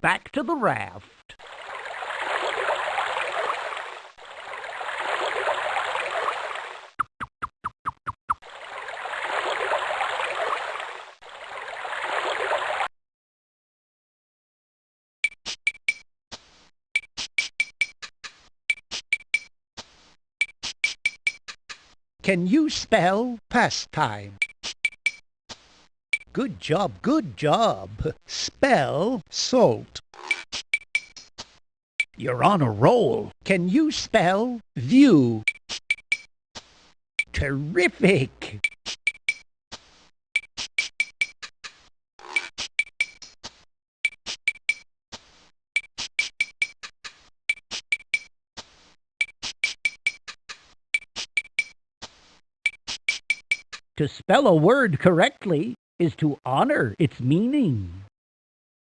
back to the raft. Can you spell pastime? Good job, good job. Spell salt. You're on a roll. Can you spell view? Terrific. To spell a word correctly is to honor its meaning.